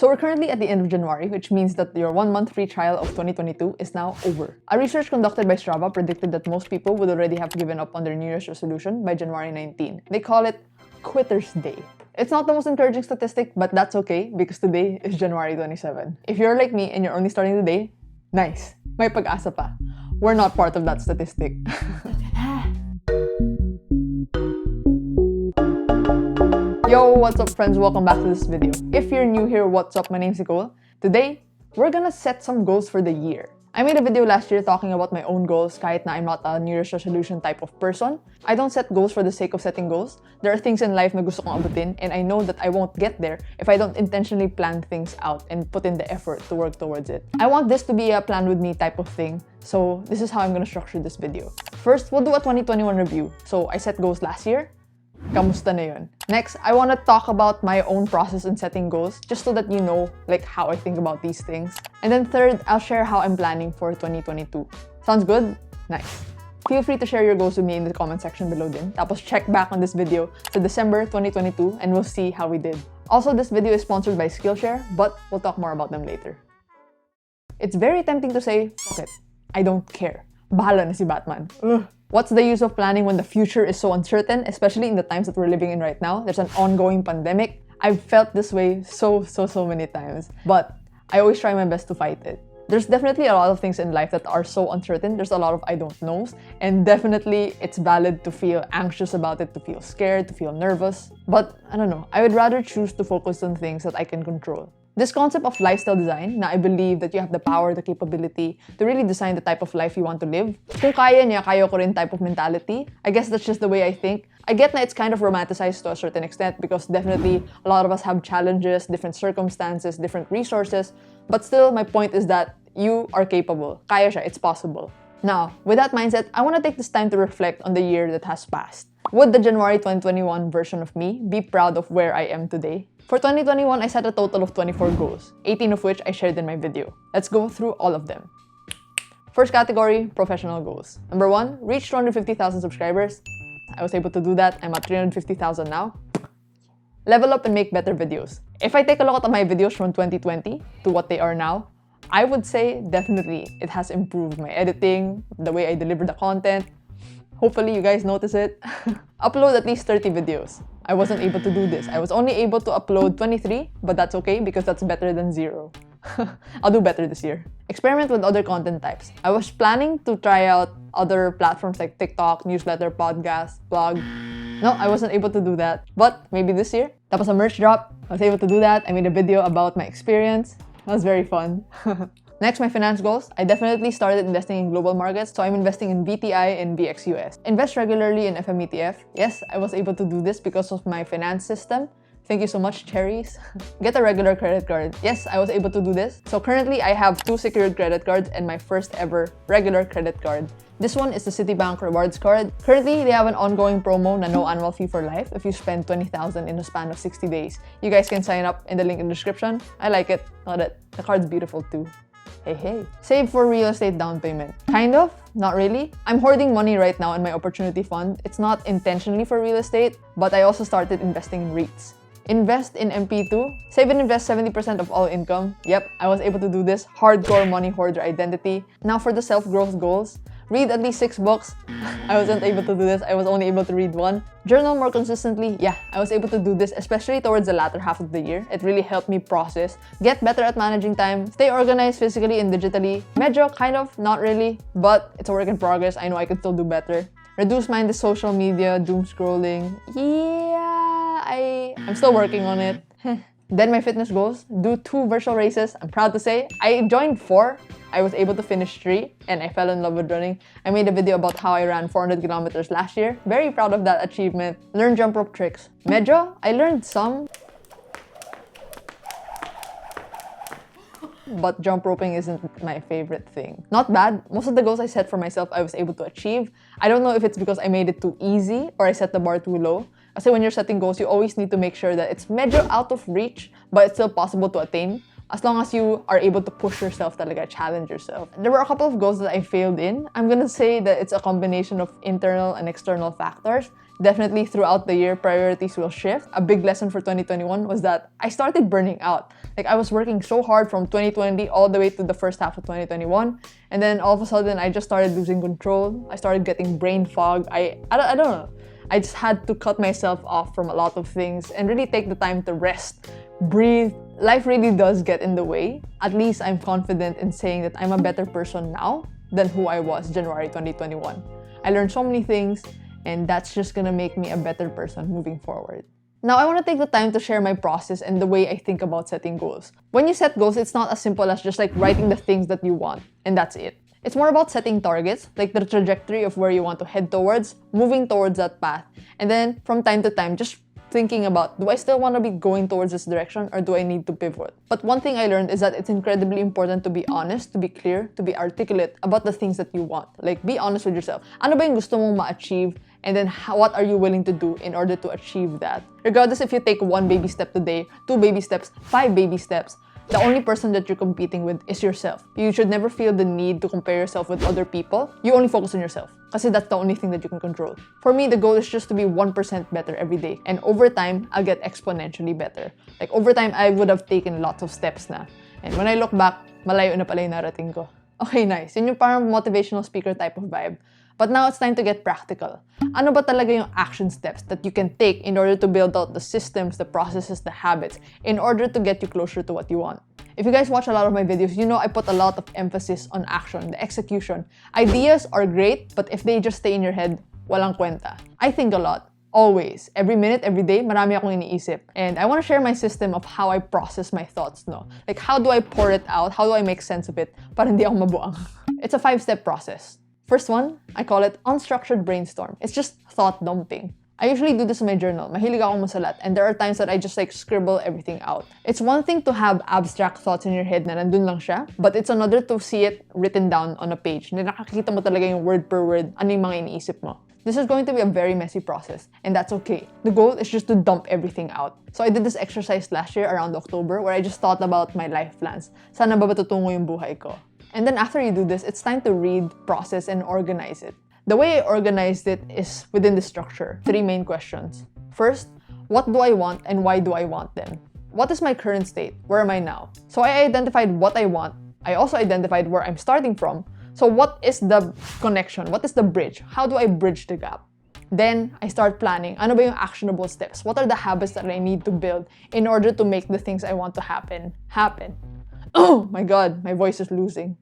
So we're currently at the end of January, which means that your 1-month free trial of 2022 is now over. A research conducted by Strava predicted that most people would already have given up on their New Year's resolution by January 19. They call it Quitter's Day. It's not the most encouraging statistic, but that's okay because today is January 27. If you're like me and you're only starting the day, nice. May pag-asa pa. We're not part of that statistic. Yo, what's up friends? Welcome back to this video. If you're new here, what's up? My name's Nicole. Today, we're gonna set some goals for the year. I made a video last year talking about my own goals kahit na I'm not a New Year's resolution type of person. I don't set goals for the sake of setting goals. There are things in life na gusto kong abutin and I know that I won't get there if I don't intentionally plan things out and put in the effort to work towards it. I want this to be a plan with me type of thing, so this is how I'm gonna structure this video. First, we'll do a 2021 review. So I set goals last year. Kamusta na yun? Next, I want to talk about my own process in setting goals, just so that you know like how I think about these things. And then third, I'll share how I'm planning for 2022. Sounds good? Nice. Feel free to share your goals with me in the comment section below din. Tapos check back on this video to December 2022 and we'll see how we did. Also, this video is sponsored by Skillshare, but we'll talk more about them later. It's very tempting to say, fuck it, I don't care. Bahala na si Batman. Ugh. What's the use of planning when the future is so uncertain, especially in the times that we're living in right now? There's an ongoing pandemic. I've felt this way so many times, but I always try my best to fight it. There's definitely a lot of things in life that are so uncertain. There's a lot of I don't knows, and definitely it's valid to feel anxious about it, to feel scared, to feel nervous. But I don't know, I would rather choose to focus on things that I can control. This concept of lifestyle design, na I believe that you have the power, the capability to really design the type of life you want to live. Kung kaya niya, kaya ko rin type of mentality. I guess that's just the way I think. I get that it's kind of romanticized to a certain extent because definitely a lot of us have challenges, different circumstances, different resources. But still, my point is that you are capable. Kaya siya, it's possible. Now, with that mindset, I want to take this time to reflect on the year that has passed. Would the January 2021 version of me be proud of where I am today? For 2021, I set a total of 24 goals, 18 of which I shared in my video. Let's go through all of them. First category, professional goals. Number 1, reach 250,000 subscribers. I was able to do that. I'm at 350,000 now. Level up and make better videos. If I take a look at my videos from 2020 to what they are now, I would say definitely it has improved my editing, the way I deliver the content. Hopefully you guys notice it. Upload at least 30 videos. I wasn't able to do this. I was only able to upload 23, but that's okay because that's better than 0. I'll do better this year. Experiment with other content types. I was planning to try out other platforms like TikTok, newsletter, podcast, blog. No, I wasn't able to do that. But maybe this year. Tapos a merch drop. I was able to do that. I made a video about my experience. That was very fun. Next, my finance goals. I definitely started investing in global markets, so I'm investing in VTI and VXUS. Invest regularly in FMETF. Yes, I was able to do this because of my finance system. Thank you so much, cherries. Get a regular credit card. Yes, I was able to do this. So currently, I have 2 secured credit cards and my first ever regular credit card. This one is the Citibank Rewards card. Currently, they have an ongoing promo na no annual fee for life if you spend 20,000 in a span of 60 days. You guys can sign up in the link in the description. I like it. Not that the card's beautiful too. Hey. Save for real estate down payment. Kind of, not really. I'm hoarding money right now in my opportunity fund. It's not intentionally for real estate, but I also started investing in REITs. Invest in MP2. Save and invest 70% of all income. Yep, I was able to do this. Hardcore money hoarder identity. Now for the self-growth goals. Read at least 6 books. I wasn't able to do this. I was only able to read 1. Journal more consistently. Yeah, I was able to do this, especially towards the latter half of the year. It really helped me process. Get better at managing time. Stay organized physically and digitally. Medyo, kind of, not really, but it's a work in progress. I know I can still do better. Reduce mindless social media, doom scrolling. Yeah, I'm still working on it. Then my fitness goals. Do 2 virtual races. I'm proud to say I joined 4. I was able to finish 3 and I fell in love with running. I made a video about how I ran 400 kilometers last year. Very proud of that achievement. Learn jump rope tricks. Medyo, I learned some. But jump roping isn't my favorite thing. Not bad. Most of the goals I set for myself, I was able to achieve. I don't know if it's because I made it too easy or I set the bar too low. Kasi when you're setting goals, you always need to make sure that it's medyo out of reach, but it's still possible to attain. As long as you are able to push yourself, talaga, challenge yourself. There were a couple of goals that I failed in. I'm gonna say that it's a combination of internal and external factors. Definitely throughout the year, priorities will shift. A big lesson for 2021 was that I started burning out. Like I was working so hard from 2020 all the way to the first half of 2021. And then all of a sudden, I just started losing control. I started getting brain fog. I don't know. I just had to cut myself off from a lot of things and really take the time to rest, breathe. Life really does get in the way. At least I'm confident in saying that I'm a better person now than who I was January 2021. I learned so many things, and that's just gonna make me a better person moving forward. Now, I want to take the time to share my process and the way I think about setting goals. When you set goals, it's not as simple as just like writing the things that you want, and that's it. It's more about setting targets, like the trajectory of where you want to head towards, moving towards that path, and then from time to time, just thinking about, do I still want to be going towards this direction or do I need to pivot? But one thing I learned is that it's incredibly important to be honest, to be clear, to be articulate about the things that you want. Like, be honest with yourself. Ano ba yung gusto mong ma-achieve? And then what are you willing to do in order to achieve that? Regardless if you take 1 baby step today, 2 baby steps, 5 baby steps, the only person that you're competing with is yourself. You should never feel the need to compare yourself with other people. You only focus on yourself. Kasi that's the only thing that you can control. For me, the goal is just to be 1% better every day. And over time, I'll get exponentially better. Like over time, I would have taken lots of steps na. And when I look back, malayo na pala yung narating ko. Okay, nice. Yun yung parang motivational speaker type of vibe. But now it's time to get practical. Ano ba talaga yung action steps that you can take in order to build out the systems, the processes, the habits, in order to get you closer to what you want? If you guys watch a lot of my videos, you know I put a lot of emphasis on action, the execution. Ideas are great, but if they just stay in your head, walang kwenta. I think a lot. Always. Every minute, every day, marami akong iniisip. And I want to share my system of how I process my thoughts, no? Like, how do I pour it out? How do I make sense of it para hindi ako mabuang? It's a 5-step process. First one, I call it unstructured brainstorm. It's just thought dumping. I usually do this in my journal. Mahilig akong masulat, and there are times that I just like scribble everything out. It's one thing to have abstract thoughts in your head na nandun lang siya, but it's another to see it written down on a page. Na nakakita mo talaga yung word per word, ano yung mga iniisip mo. This is going to be a very messy process, and that's okay. The goal is just to dump everything out. So I did this exercise last year around October where I just thought about my life plans. Saan ba matutungo yung buhay ko? And then after you do this, it's time to read, process, and organize it. The way I organized it is within the structure. 3 main questions. First, what do I want and why do I want them? What is my current state? Where am I now? So I identified what I want. I also identified where I'm starting from. So what is the connection? What is the bridge? How do I bridge the gap? Then, I start planning. Ano ba yung actionable steps? What are the habits that I need to build in order to make the things I want to happen? Oh my god, my voice is losing.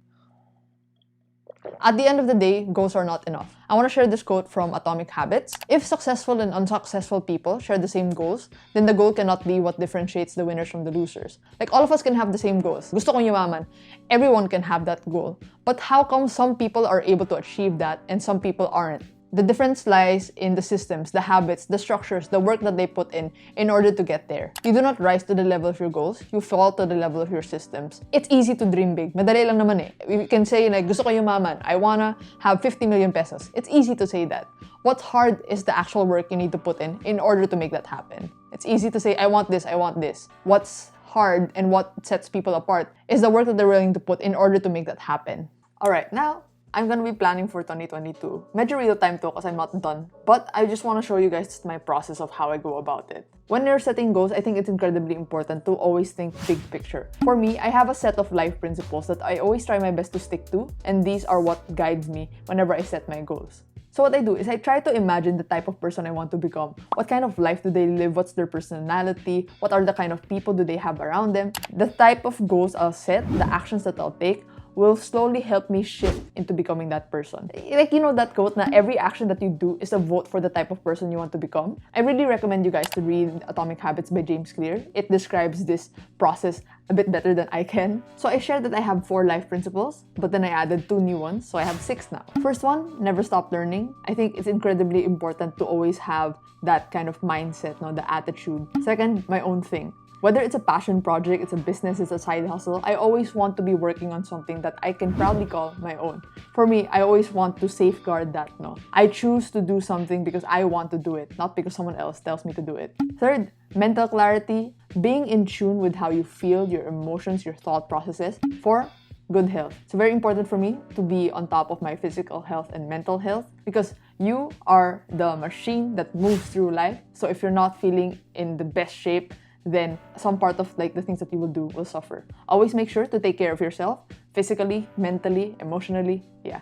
At the end of the day, goals are not enough. I want to share this quote from Atomic Habits. If successful and unsuccessful people share the same goals, then the goal cannot be what differentiates the winners from the losers. Like, all of us can have the same goals. Gusto kong yumaman. Everyone can have that goal. But how come some people are able to achieve that and some people aren't? The difference lies in the systems, the habits, the structures, the work that they put in order to get there. You do not rise to the level of your goals, you fall to the level of your systems. It's easy to dream big. Madali lang naman eh. You can say, like, gusto ko yumaman. I wanna have 50 million pesos. It's easy to say that. What's hard is the actual work you need to put in order to make that happen. It's easy to say, I want this, I want this. What's hard and what sets people apart is the work that they're willing to put in order to make that happen. Alright, now, I'm gonna be planning for 2022. Medyo real time to because I'm not done. But I just want to show you guys my process of how I go about it. When you're setting goals, I think it's incredibly important to always think big picture. For me, I have a set of life principles that I always try my best to stick to, and these are what guides me whenever I set my goals. So what I do is I try to imagine the type of person I want to become. What kind of life do they live? What's their personality? What are the kind of people do they have around them? The type of goals I'll set, the actions that I'll take, will slowly help me shift into becoming that person. Like, you know that quote na every action that you do is a vote for the type of person you want to become? I really recommend you guys to read Atomic Habits by James Clear. It describes this process a bit better than I can. So I shared that I have 4 life principles, but then I added 2 new ones, so I have 6 now. First one, never stop learning. I think it's incredibly important to always have that kind of mindset, no, the attitude. Second, my own thing. Whether it's a passion project, it's a business, it's a side hustle, I always want to be working on something that I can proudly call my own. For me, I always want to safeguard that, no? I choose to do something because I want to do it, not because someone else tells me to do it. Third, mental clarity, being in tune with how you feel, your emotions, your thought processes. 4, good health. It's very important for me to be on top of my physical health and mental health because you are the machine that moves through life. So if you're not feeling in the best shape, then some part of like the things that you will do will suffer. Always make sure to take care of yourself physically, mentally, emotionally. Yeah.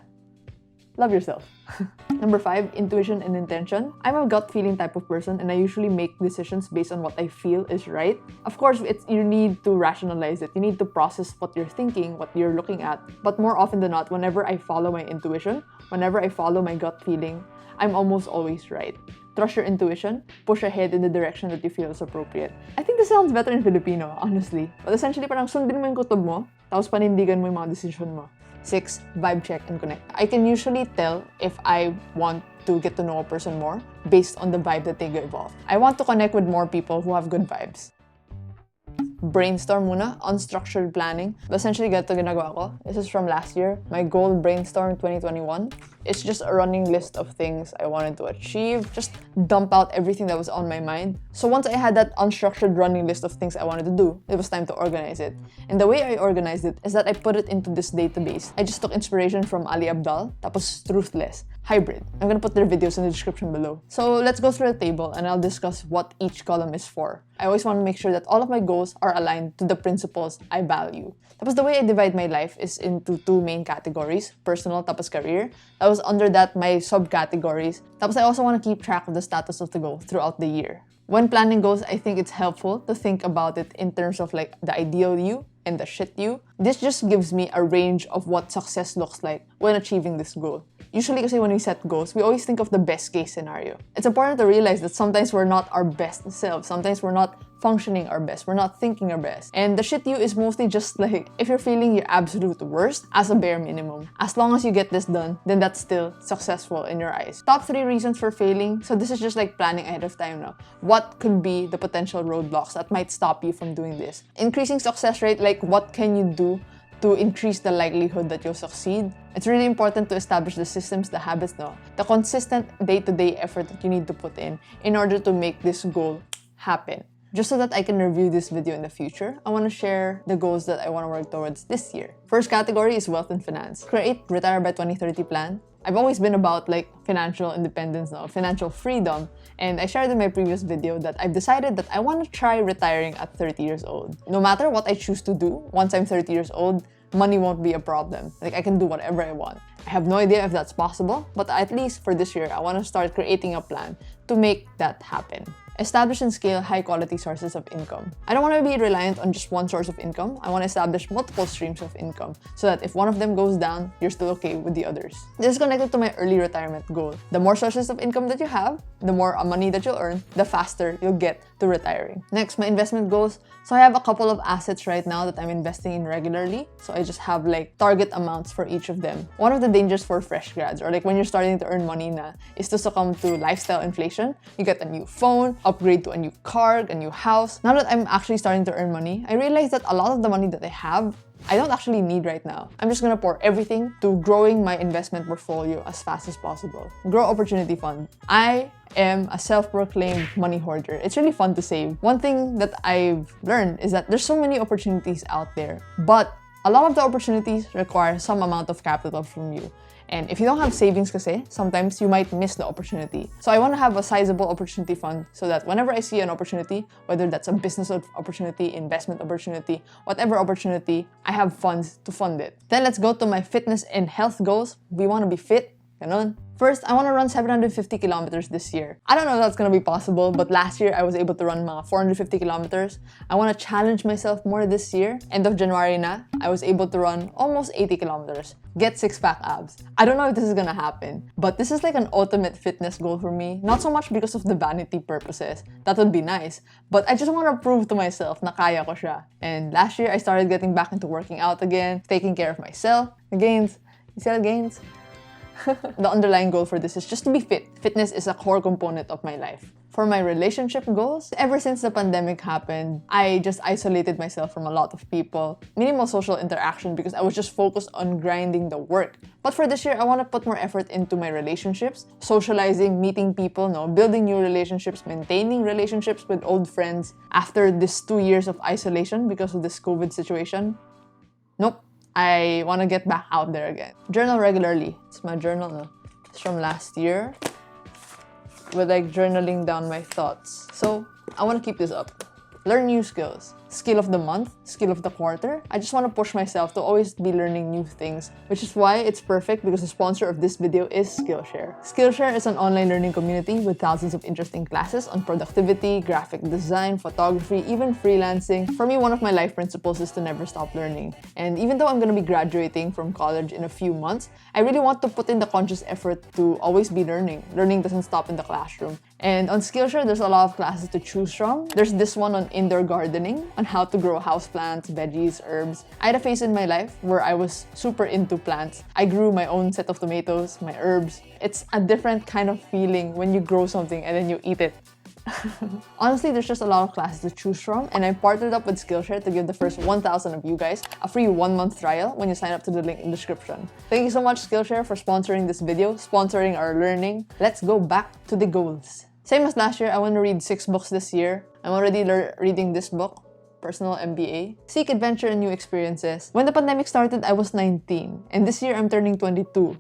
Love yourself. Number 5, intuition and intention. I'm a gut feeling type of person and I usually make decisions based on what I feel is right. Of course, you need to rationalize it. You need to process what you're thinking, what you're looking at. But more often than not, whenever I follow my intuition, whenever I follow my gut feeling, I'm almost always right. Trust your intuition, push ahead in the direction that you feel is appropriate. I think this sounds better in Filipino, honestly. But essentially, parang sundin mo yung kutob mo, tapos panindigan mo yung mga decision mo. 6, vibe check and connect. I can usually tell if I want to get to know a person more based on the vibe that they give off. I want to connect with more people who have good vibes. Brainstorm muna, unstructured planning. Essentially, ganito ginagawa ko. This is from last year. My goal brainstorm 2021. It's just a running list of things I wanted to achieve. Just dump out everything that was on my mind. So once I had that unstructured running list of things I wanted to do, it was time to organize it. And the way I organized it is that I put it into this database. I just took inspiration from Ali Abdal, tapos Ruthless. Hybrid. I'm gonna put their videos in the description below. So let's go through the table and I'll discuss what each column is for. I always want to make sure that all of my goals are aligned to the principles I value. Tapos the way I divide my life is into 2 main categories, personal tapos career. Tapos under that, my subcategories. Tapos I also want to keep track of the status of the goal throughout the year. When planning goals, I think it's helpful to think about it in terms of like the ideal you and the shit you. This just gives me a range of what success looks like when achieving this goal. Usually kasi when we set goals, we always think of the best case scenario. It's important to realize that sometimes we're not our best selves. Sometimes we're not functioning our best. We're not thinking our best. And the shit you is mostly just like if you're feeling your absolute worst as a bare minimum. As long as you get this done, then that's still successful in your eyes. Top 3 reasons for failing. So this is just like planning ahead of time now. What could be the potential roadblocks that might stop you from doing this? Increasing success rate, like what can you do to increase the likelihood that you'll succeed? It's really important to establish the systems, the habits, the consistent day-to-day effort that you need to put in order to make this goal happen. Just so that I can review this video in the future, I want to share the goals that I want to work towards this year. First category is wealth and finance. Create Retire by 2030 plan. I've always been about like financial independence, financial freedom. And I shared in my previous video that I've decided that I want to try retiring at 30 years old. No matter what I choose to do, once I'm 30 years old, money won't be a problem. Like I can do whatever I want. I have no idea if that's possible, but at least for this year, I want to start creating a plan to make that happen. Establish and scale high-quality sources of income. I don't want to be reliant on just one source of income. I want to establish multiple streams of income so that if one of them goes down, you're still okay with the others. This is connected to my early retirement goal. The more sources of income that you have, the more money that you'll earn, the faster you'll get to retiring. Next, my investment goals. So I have a couple of assets right now that I'm investing in regularly. So I just have like target amounts for each of them. One of the dangers for fresh grads or like when you're starting to earn money na is to succumb to lifestyle inflation. You get a new phone, upgrade to a new car, a new house. Now that I'm actually starting to earn money, I realize that a lot of the money that I have, I don't actually need right now. I'm just gonna pour everything to growing my investment portfolio as fast as possible. Grow Opportunity Fund. I am a self-proclaimed money hoarder. It's really fun to save. One thing that I've learned is that there's so many opportunities out there, but a lot of the opportunities require some amount of capital from you. And if you don't have savings kasi, sometimes you might miss the opportunity. So I want to have a sizable opportunity fund so that whenever I see an opportunity, whether that's a business opportunity, investment opportunity, whatever opportunity, I have funds to fund it. Then let's go to my fitness and health goals. We want to be fit. Ganon. First, I want to run 750 kilometers this year. I don't know if that's going to be possible, but last year I was able to run mga 450 kilometers. I want to challenge myself more this year. End of January na, I was able to run almost 80 kilometers. Get six-pack abs. I don't know if this is going to happen, but this is like an ultimate fitness goal for me. Not so much because of the vanity purposes. That would be nice. But I just want to prove to myself na kaya ko siya. And last year, I started getting back into working out again, taking care of myself. The gains. You see the gains? The underlying goal for this is just to be fit. Fitness is a core component of my life. For my relationship goals, ever since the pandemic happened, I just isolated myself from a lot of people. Minimal social interaction because I was just focused on grinding the work. But for this year, I want to put more effort into my relationships, socializing, meeting people, building new relationships, maintaining relationships with old friends. After this 2 years of isolation because of this COVID situation, nope. I want to get back out there again. Journal regularly. It's my journal. No? It's from last year. With like journaling down my thoughts. So I want to keep this up. Learn new skills. Skill of the month, skill of the quarter. I just want to push myself to always be learning new things, which is why it's perfect because the sponsor of this video is Skillshare. Skillshare is an online learning community with thousands of interesting classes on productivity, graphic design, photography, even freelancing. For me, one of my life principles is to never stop learning. And even though I'm going to be graduating from college in a few months, I really want to put in the conscious effort to always be learning. Learning doesn't stop in the classroom. And on Skillshare, there's a lot of classes to choose from. There's this one on indoor gardening, on how to grow houseplants, veggies, herbs. I had a phase in my life where I was super into plants. I grew my own set of tomatoes, my herbs. It's a different kind of feeling when you grow something and then you eat it. Honestly, there's just a lot of classes to choose from, and I partnered up with Skillshare to give the first 1,000 of you guys a free 1-month trial when you sign up to the link in the description. Thank you so much, Skillshare, for sponsoring this video, sponsoring our learning. Let's go back to the goals. Same as last year, I want to read 6 books this year. I'm already reading this book, Personal MBA. Seek adventure and new experiences. When the pandemic started, I was 19, and this year I'm turning 22.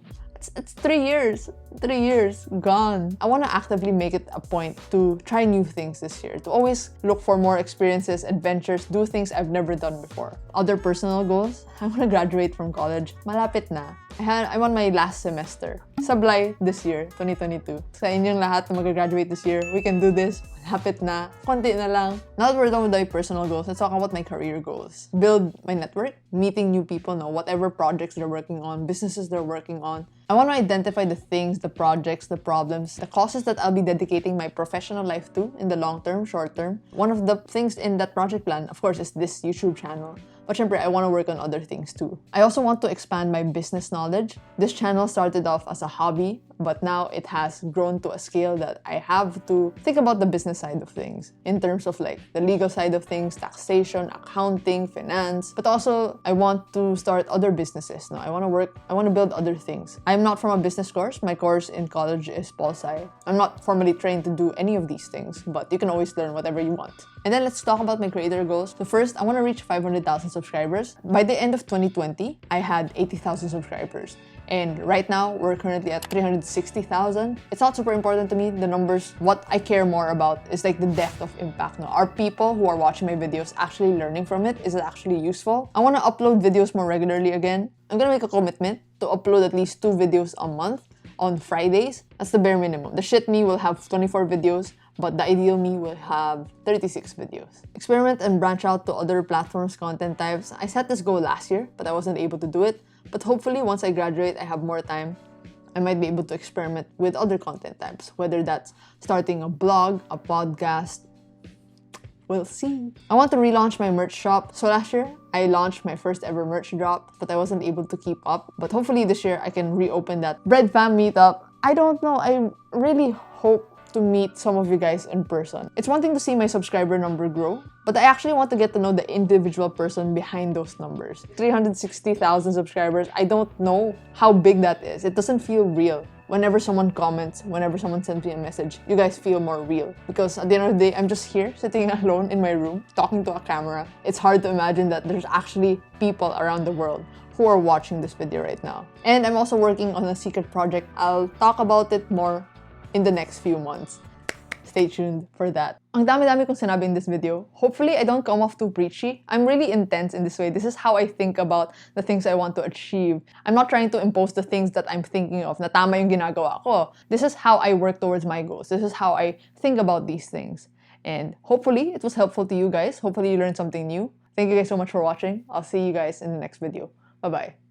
It's 3 years. 3 years gone. I want to actively make it a point to try new things this year, to always look for more experiences, adventures, do things I've never done before. Other personal goals, I want to graduate from college. Malapit na. I'm on my last semester. Sablay this year, 2022. Sa inyong lahat na mag-graduate this year, we can do this. Malapit na. Konti na lang. Now that we're done with my personal goals, let's talk about my career goals. Build my network, meeting new people, whatever projects they're working on, businesses they're working on. I want to identify the things, the projects, the problems, the causes that I'll be dedicating my professional life to in the long term, short term. One of the things in that project plan, of course, is this YouTube channel. But syempre, I want to work on other things too. I also want to expand my business knowledge. This channel started off as a hobby, but now it has grown to a scale that I have to think about the business side of things in terms of like the legal side of things, taxation, accounting, finance. But also, I want to start other businesses. I want to build other things. I'm not from a business course. My course in college is Pol Sci. I'm not formally trained to do any of these things, but you can always learn whatever you want. And then let's talk about my creator goals. So first, I want to reach 500,000 subscribers. By the end of 2020, I had 80,000 subscribers. And right now, we're currently at 360,000. It's not super important to me, the numbers. What I care more about is like the depth of impact. Are people who are watching my videos actually learning from it? Is it actually useful? I want to upload videos more regularly again. I'm gonna make a commitment to upload at least 2 videos a month on Fridays. That's the bare minimum. The shit me will have 24 videos, but the ideal me will have 36 videos. Experiment and branch out to other platforms, content types. I set this goal last year, but I wasn't able to do it. But hopefully, once I graduate, I have more time. I might be able to experiment with other content types, whether that's starting a blog, a podcast. We'll see. I want to relaunch my merch shop. So last year, I launched my first ever merch drop, but I wasn't able to keep up. But hopefully this year, I can reopen that Bread Fam meetup. I don't know. I really hope to meet some of you guys in person. It's one thing to see my subscriber number grow, but I actually want to get to know the individual person behind those numbers. 360,000 subscribers, I don't know how big that is. It doesn't feel real. Whenever someone comments, whenever someone sends me a message, you guys feel more real. Because at the end of the day, I'm just here, sitting alone in my room, talking to a camera. It's hard to imagine that there's actually people around the world who are watching this video right now. And I'm also working on a secret project. I'll talk about it more in the next few months. Stay tuned for that. Ang dami-dami kong sinabi in this video. Hopefully, I don't come off too preachy. I'm really intense in this way. This is how I think about the things I want to achieve. I'm not trying to impose the things that I'm thinking of na tama yung ginagawa ko. This is how I work towards my goals. This is how I think about these things. And hopefully, it was helpful to you guys. Hopefully, you learned something new. Thank you guys so much for watching. I'll see you guys in the next video. Bye-bye.